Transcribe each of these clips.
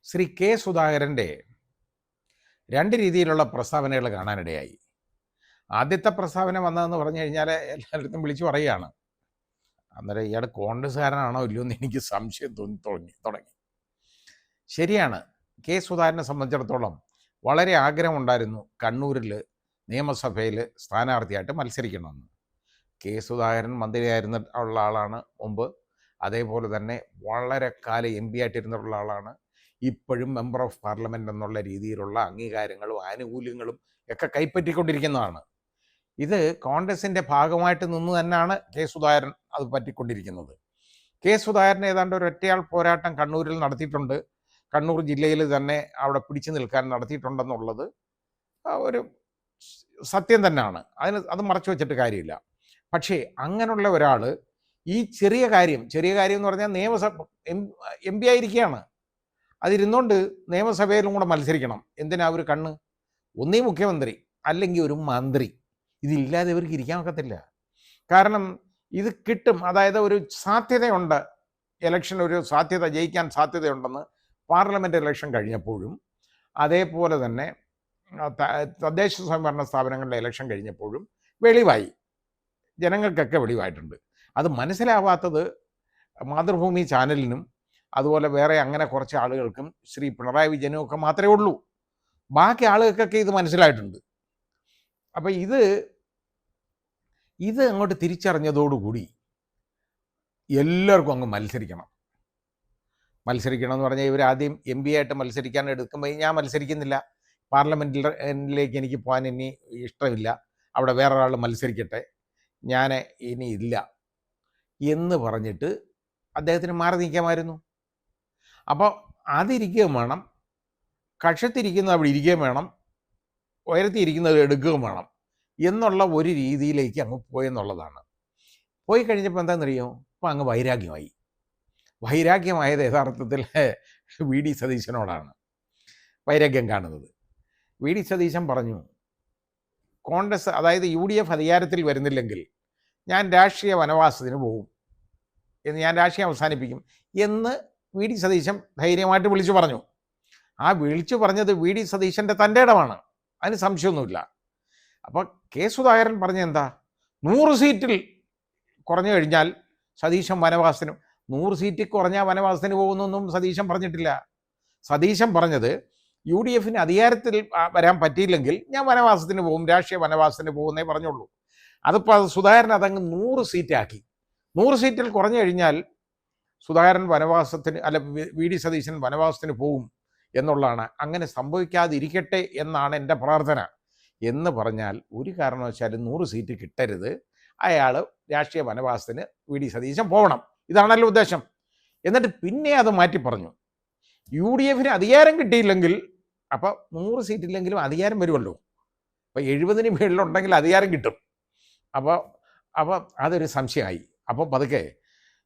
Shri K സുധാകരൻ്റെ രണ്ട് രീതിയിലുള്ള പ്രസ്താവനകൾ കാണാനിടയായി. ആദ്യത്തെ പ്രസ്താവന വന്നതെന്ന് പറഞ്ഞു കഴിഞ്ഞാൽ എല്ലായിടത്തും വിളിച്ചു പറയുകയാണ്. അന്നേരം ഇയാൾ കോൺഗ്രസ്സുകാരനാണോ ഇല്ലയോ എന്ന് എനിക്ക് സംശയം തുടങ്ങി. ശരിയാണ്, കെ സുധാകരനെ സംബന്ധിച്ചിടത്തോളം വളരെ ആഗ്രഹമുണ്ടായിരുന്നു കണ്ണൂരിൽ നിയമസഭയിൽ സ്ഥാനാർത്ഥിയായിട്ട് മത്സരിക്കണമെന്ന്. കെ സുധാകരൻ മന്ത്രിയായിരുന്ന ഉള്ള ആളാണ് മുമ്പ്. അതേപോലെ തന്നെ വളരെ കാലം എം പി ആയിട്ടിരുന്നിട്ടുള്ള ആളാണ്. ഇപ്പോഴും മെമ്പർ ഓഫ് പാർലമെൻറ്റ് എന്നുള്ള രീതിയിലുള്ള അംഗീകാരങ്ങളും ആനുകൂല്യങ്ങളും ഒക്കെ കൈപ്പറ്റിക്കൊണ്ടിരിക്കുന്നതാണ്. ഇത് കോൺഗ്രസിൻ്റെ ഭാഗമായിട്ട് നിന്ന് തന്നെയാണ് കെ സുധാകരൻ അത് പറ്റിക്കൊണ്ടിരിക്കുന്നത്. കെ സുധാകരൻ ഏതാണ്ട് ഒരു ഒറ്റയാൾ പോരാട്ടം കണ്ണൂരിൽ നടത്തിയിട്ടുണ്ട്. കണ്ണൂർ ജില്ലയിൽ തന്നെ അവിടെ പിടിച്ചു നിൽക്കാൻ നടത്തിയിട്ടുണ്ടെന്നുള്ളത് ഒരു സത്യം തന്നെയാണ്. അത് മറച്ചു വെച്ചിട്ട് കാര്യമില്ല. പക്ഷേ അങ്ങനെയുള്ള ഒരാൾ ഈ ചെറിയ കാര്യം എന്ന് പറഞ്ഞാൽ നിയമസഭ എം പി ആയിരിക്കുകയാണ്. അതിരുന്നുകൊണ്ട് നിയമസഭയിലും കൂടെ മത്സരിക്കണം. എന്തിനാ ഒരു കണ്ണ്? ഒന്നീ മുഖ്യമന്ത്രി അല്ലെങ്കിൽ ഒരു മന്ത്രി. ഇതില്ലാതെ ഇവർക്ക് ഇരിക്കാൻ ഒക്കത്തില്ല. കാരണം ഇത് കിട്ടും, അതായത് ഒരു സാധ്യതയുണ്ട്, ഇലക്ഷൻ ഒരു സാധ്യത, ജയിക്കാൻ സാധ്യതയുണ്ടെന്ന് പാർലമെൻറ്റ് ഇലക്ഷൻ കഴിഞ്ഞപ്പോഴും അതേപോലെ തന്നെ തദ്ദേശ സ്വയംഭരണ സ്ഥാപനങ്ങളുടെ ഇലക്ഷൻ കഴിഞ്ഞപ്പോഴും വെളിവായി, ജനങ്ങൾക്കൊക്കെ വെളിവായിട്ടുണ്ട്. അത് മനസ്സിലാവാത്തത് മാതൃഭൂമി ചാനലിനും അതുപോലെ വേറെ അങ്ങനെ കുറച്ച് ആളുകൾക്കും ശ്രീ പിണറായി വിജയനും ഒക്കെ മാത്രമേ ഉള്ളൂ. ബാക്കി ആളുകൾക്കൊക്കെ ഇത് മനസ്സിലായിട്ടുണ്ട്. അപ്പം ഇത് അങ്ങോട്ട് തിരിച്ചറിഞ്ഞതോടുകൂടി എല്ലാവർക്കും അങ്ങ് മത്സരിക്കണം എന്ന് പറഞ്ഞാൽ ഇവർ ആദ്യം എം പി ആയിട്ട് മത്സരിക്കാൻ എടുക്കുമ്പോൾ ഞാൻ മത്സരിക്കുന്നില്ല, പാർലമെൻറ്റിലേക്ക് എനിക്ക് പോകാൻ ഇനി ഇഷ്ടമില്ല, അവിടെ വേറൊരാൾ മത്സരിക്കട്ടെ, ഞാൻ ഇനി ഇല്ല എന്ന് പറഞ്ഞിട്ട് അദ്ദേഹത്തിന് മാറി നിൽക്കാമായിരുന്നു. അപ്പോൾ അതിരിക്കുകയും വേണം, കക്ഷത്തിരിക്കുന്നത് അവിടെ ഇരിക്കുകയും വേണം, ഉയരത്തിയിരിക്കുന്നത് എടുക്കുകയും വേണം എന്നുള്ള ഒരു രീതിയിലേക്ക് അങ്ങ് പോയെന്നുള്ളതാണ്. പോയി കഴിഞ്ഞപ്പോൾ എന്താണെന്നറിയോ, ഇപ്പോൾ അങ്ങ് വൈരാഗ്യമായത് യഥാർത്ഥത്തിൽ വി ഡി സതീശനോടാണ് വൈരാഗ്യം കാണുന്നത്. വി ഡി സതീശൻ പറഞ്ഞു, കോൺഗ്രസ് അതായത് UDF അധികാരത്തിൽ വരുന്നില്ലെങ്കിൽ ഞാൻ രാഷ്ട്രീയ വനവാസത്തിന് പോകും, ഞാൻ രാഷ്ട്രീയം അവസാനിപ്പിക്കും എന്ന് വി ഡി സതീശൻ ധൈര്യമായിട്ട് വിളിച്ചു പറഞ്ഞു. ആ വിളിച്ചു പറഞ്ഞത് വി ഡി സതീശൻ്റെ തൻ്റെ ഇടമാണ്, അതിന് സംശയമൊന്നുമില്ല. അപ്പോൾ കെ സുധാകരൻ പറഞ്ഞ എന്താ, 100 സീറ്റിൽ കുറഞ്ഞു കഴിഞ്ഞാൽ സതീശൻ വനവാസത്തിന്, 100 സീറ്റിൽ കുറഞ്ഞാൽ വനവാസത്തിന് പോകുന്നൊന്നും സതീശൻ പറഞ്ഞിട്ടില്ല. സതീശൻ പറഞ്ഞത് UDF അധികാരത്തിൽ വരാൻ പറ്റിയില്ലെങ്കിൽ ഞാൻ വനവാസത്തിന് പോകും, രാഷ്ട്രീയ വനവാസത്തിന് പോകുന്നേ പറഞ്ഞുള്ളൂ. അതിപ്പോൾ സുധാകരൻ അതങ്ങ് 100 സീറ്റാക്കി. 100 സീറ്റിൽ കുറഞ്ഞു കഴിഞ്ഞാൽ സുധാകരൻ വനവാസത്തിന് വി ഡി സതീശൻ വനവാസത്തിന് പോകും എന്നുള്ളതാണ്. അങ്ങനെ സംഭവിക്കാതിരിക്കട്ടെ എന്നാണ് എൻ്റെ പ്രാർത്ഥന എന്ന് പറഞ്ഞാൽ ഒരു കാരണവശാലും 100 സീറ്റ് കിട്ടരുത്, അയാൾ രാഷ്ട്രീയ വനവാസത്തിന് വി ഡി സതീശൻ പോകണം, ഇതാണല്ലോ ഉദ്ദേശം. എന്നിട്ട് പിന്നെ അത് മാറ്റി പറഞ്ഞു, UDF അധികാരം കിട്ടിയില്ലെങ്കിൽ അപ്പോൾ 100 സീറ്റില്ലെങ്കിലും അധികാരം വരുമല്ലോ, അപ്പോൾ 70 മേളിലുണ്ടെങ്കിൽ അധികാരം കിട്ടും. അപ്പോൾ അതൊരു സംശയമായി. അപ്പോൾ പതുക്കെ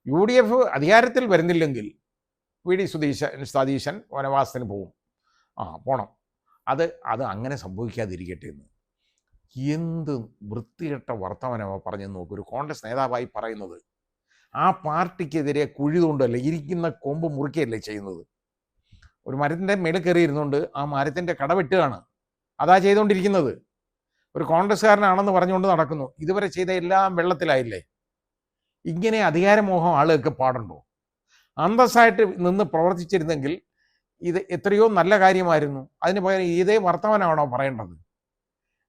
UDF അധികാരത്തിൽ വരുന്നില്ലെങ്കിൽ വി ഡി സതീശൻ വനവാസത്തിന് പോകും, പോണം, അത് അങ്ങനെ സംഭവിക്കാതിരിക്കട്ടെ എന്ന്. എന്ത് വൃത്തികെട്ട വർത്തമാനമാണ് പറഞ്ഞെന്ന് നോക്കൂ. ഒരു കോൺഗ്രസ് നേതാവായി പറയുന്നത്, ആ പാർട്ടിക്കെതിരെ കുഴി തോണ്ടല്ല, ഇരിക്കുന്ന കൊമ്പ് മുറിക്കുകയല്ലേ ചെയ്യുന്നത്. ഒരു മരത്തിൻ്റെ മേളിൽ കയറിയിരുന്നുകൊണ്ട് ആ മരത്തിൻ്റെ കട വെട്ടുകയാണ്, അതാ ചെയ്തുകൊണ്ടിരിക്കുന്നത്. ഒരു കോൺഗ്രസ്സുകാരനാണെന്ന് പറഞ്ഞുകൊണ്ട് നടക്കുന്നു. ഇതുവരെ ചെയ്ത എല്ലാം വെള്ളത്തിലായില്ലേ. ഇങ്ങനെ അധികാരമോഹം ആളുകൾക്ക് പാടുണ്ടോ? അന്തസ്സായിട്ട് നിന്ന് പ്രവർത്തിച്ചിരുന്നെങ്കിൽ ഇത് എത്രയോ നല്ല കാര്യമായിരുന്നു. അതിന് പകരം ഇതേ വർത്തമാനമാണോ പറയേണ്ടത്?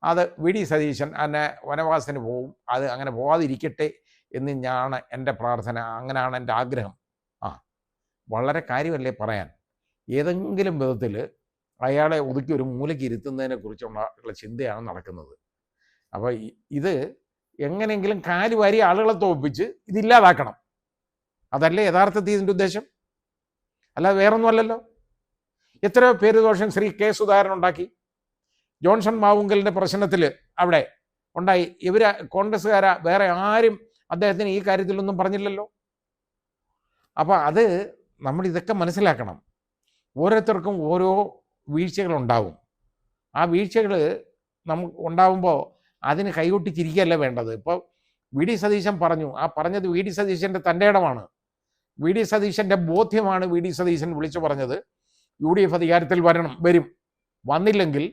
അത് വി ഡി സതീശൻ എന്നെ വനവാസത്തിന് പോവും, അത് അങ്ങനെ പോവാതിരിക്കട്ടെ എന്ന് ഞാൻ എൻ്റെ പ്രാർത്ഥന, അങ്ങനെയാണ് എൻ്റെ ആഗ്രഹം. വളരെ കാര്യമല്ലേ പറയാൻ. ഏതെങ്കിലും വിധത്തിൽ അയാളെ ഒതുക്കി ഒരു മൂലയ്ക്ക് ഇരുത്തുന്നതിനെ കുറിച്ചുള്ള ചിന്തയാണ് നടക്കുന്നത്. അപ്പോൾ ഇത് എങ്ങനെയെങ്കിലും കാലുവാരി ആളുകളെ തോൽപ്പിച്ച് ഇതില്ലാതാക്കണം, അതല്ലേ യഥാർത്ഥത്തിൽ ഇതിൻ്റെ ഉദ്ദേശം, അല്ലാതെ വേറൊന്നുമല്ലല്ലോ. എത്രയോ പേര് ദോഷം ശ്രീ കെ സുധാകരൻ ഉണ്ടാക്കി. ജോൺസൺ മാവുങ്കലിൻ്റെ പ്രശ്നത്തിൽ അവിടെ ഉണ്ടായി. കോൺഗ്രസ്സുകാരാ, വേറെ ആരും അദ്ദേഹത്തിന് ഈ കാര്യത്തിലൊന്നും പറഞ്ഞില്ലല്ലോ. അപ്പോൾ നമ്മളിതൊക്കെ മനസ്സിലാക്കണം. ഓരോരുത്തർക്കും ഓരോ വീഴ്ചകളുണ്ടാവും. ആ വീഴ്ചകൾ നമുക്ക് ഉണ്ടാവുമ്പോൾ അതിന് കൈകൊട്ടിച്ചിരിക്കുകയല്ല വേണ്ടത്. ഇപ്പോൾ വി ഡി സതീശൻ പറഞ്ഞു, ആ പറഞ്ഞത് വി ഡി സതീശൻ്റെ തൻ്റെ ഇടമാണ്, വി ഡി സതീശൻ്റെ ബോധ്യമാണ് വി ഡി സതീശൻ വിളിച്ചു പറഞ്ഞത്. UDF അധികാരത്തിൽ വരും, വന്നില്ലെങ്കിൽ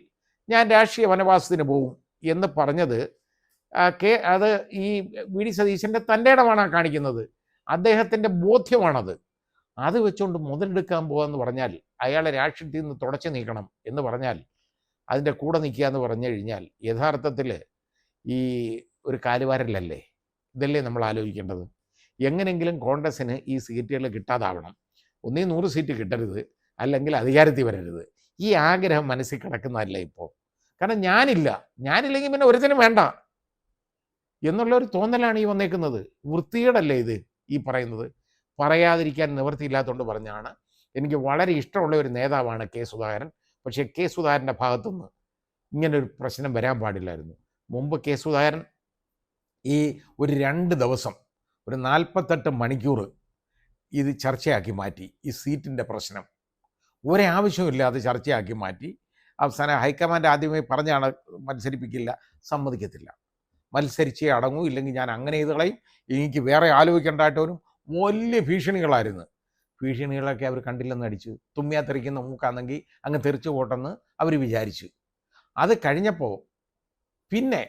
ഞാൻ രാഷ്ട്രീയ വനവാസത്തിന് പോകും എന്ന് പറഞ്ഞത് അത് ഈ വി.ഡി. സതീശൻ്റെ തൻ്റെ ഇടമാണ് കാണിക്കുന്നത്. അദ്ദേഹത്തിൻ്റെ ബോധ്യമാണത്. അത് വെച്ചുകൊണ്ട് മുതലെടുക്കാൻ പോകാമെന്ന് പറഞ്ഞാൽ, അയാളെ രാഷ്ട്രീയത്തിൽ നിന്ന് തുടച്ചു നീക്കണം എന്ന് പറഞ്ഞാൽ, അതിൻ്റെ കൂടെ നിൽക്കുക എന്ന് പറഞ്ഞു കഴിഞ്ഞാൽ യഥാർത്ഥത്തിൽ ഈ ഒരു കാലുവാരലല്ലേ? ഇതല്ലേ നമ്മൾ ആലോചിക്കേണ്ടത്? എങ്ങനെങ്കിലും കോൺഗ്രസ്സിന് ഈ സീറ്റുകൾ കിട്ടാതാവണം. ഒന്നീ 100 സീറ്റ് കിട്ടരുത്, അല്ലെങ്കിൽ അധികാരത്തിൽ വരരുത്. ഈ ആഗ്രഹം മനസ്സിൽ കിടക്കുന്നതല്ല ഇപ്പോൾ. കാരണം ഞാനില്ലെങ്കിൽ പിന്നെ ഒരുത്തിനും വേണ്ട എന്നുള്ളൊരു തോന്നലാണ് ഈ വന്നേക്കുന്നത്. വൃത്തികേടല്ലേ ഇത് ഈ പറയുന്നത്? പറയാതിരിക്കാൻ നിവൃത്തിയില്ലാത്തതുകൊണ്ട് പറഞ്ഞാണ്. എനിക്ക് വളരെ ഇഷ്ടമുള്ള ഒരു നേതാവാണ് കെ. സുധാകരൻ. പക്ഷേ കെ. സുധാകരൻ്റെ ഭാഗത്തുനിന്ന് ഇങ്ങനൊരു പ്രശ്നം വരാൻ പാടില്ലായിരുന്നു. മുമ്പ് കെ. സുധാകരൻ ഈ ഒരു 2 ദിവസം, ഒരു 48 മണിക്കൂർ ഇത് ചർച്ചയാക്കി മാറ്റി. ഈ സീറ്റിൻ്റെ പ്രശ്നം ഒരാവശ്യമില്ലാതെ ചർച്ചയാക്കി മാറ്റി. അവസാനം ഹൈക്കമാൻഡ് ആദ്യമേ പറഞ്ഞാണ് മത്സരിപ്പിക്കില്ല, സമ്മതിക്കത്തില്ല, മത്സരിച്ചേ അടങ്ങൂ, ഇല്ലെങ്കിൽ ഞാൻ അങ്ങനെ ചെയ്ത് കളയും, എനിക്ക് വേറെ ആലോചിക്കേണ്ടതായിട്ടവരും വലിയ ഭീഷണികളായിരുന്നു. ഭീഷണികളൊക്കെ അവർ കണ്ടില്ലെന്ന് അടിച്ചു. തുമ്മിയാ തെറിക്കുന്ന മൂക്കാണെങ്കിൽ അങ്ങ് തെറിച്ചു പോട്ടെന്ന് അവർ വിചാരിച്ചു. അത് കഴിഞ്ഞപ്പോൾ പിന്നെ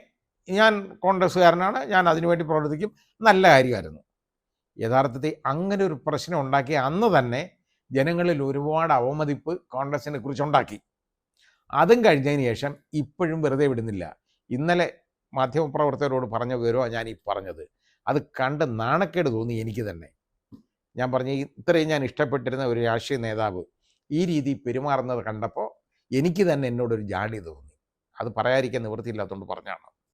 ഞാൻ കോൺഗ്രസ്സുകാരനാണ്, ഞാൻ അതിനുവേണ്ടി പ്രവർത്തിക്കും, നല്ല കാര്യമായിരുന്നു. യഥാർത്ഥത്തിൽ അങ്ങനെ ഒരു പ്രശ്നം ഉണ്ടാക്കി അന്ന് തന്നെ ജനങ്ങളിൽ ഒരുപാട് അവമതിപ്പ് കോൺഗ്രസിനെ കുറിച്ചുണ്ടാക്കി. അതും കഴിഞ്ഞതിന് ശേഷം ഇപ്പോഴും വെറുതെ വിടുന്നില്ല. ഇന്നലെ മാധ്യമപ്രവർത്തകരോട് പറഞ്ഞ വിവരമാണ് ഞാൻ ഈ പറഞ്ഞത്. അത് കണ്ട് നാണക്കേട് തോന്നി എനിക്ക് തന്നെ. ഞാൻ പറഞ്ഞ ഇത്രയും ഞാൻ ഇഷ്ടപ്പെട്ടിരുന്ന ഒരു രാഷ്ട്രീയ നേതാവ് ഈ രീതി പെരുമാറുന്നത് കണ്ടപ്പോൾ എനിക്ക് തന്നെ എന്നോടൊരു ജാഡ്യത തോന്നി. അത് പറയാതിരിക്കാൻ നിവൃത്തിയില്ലാത്തതുകൊണ്ട് പറഞ്ഞാണ്.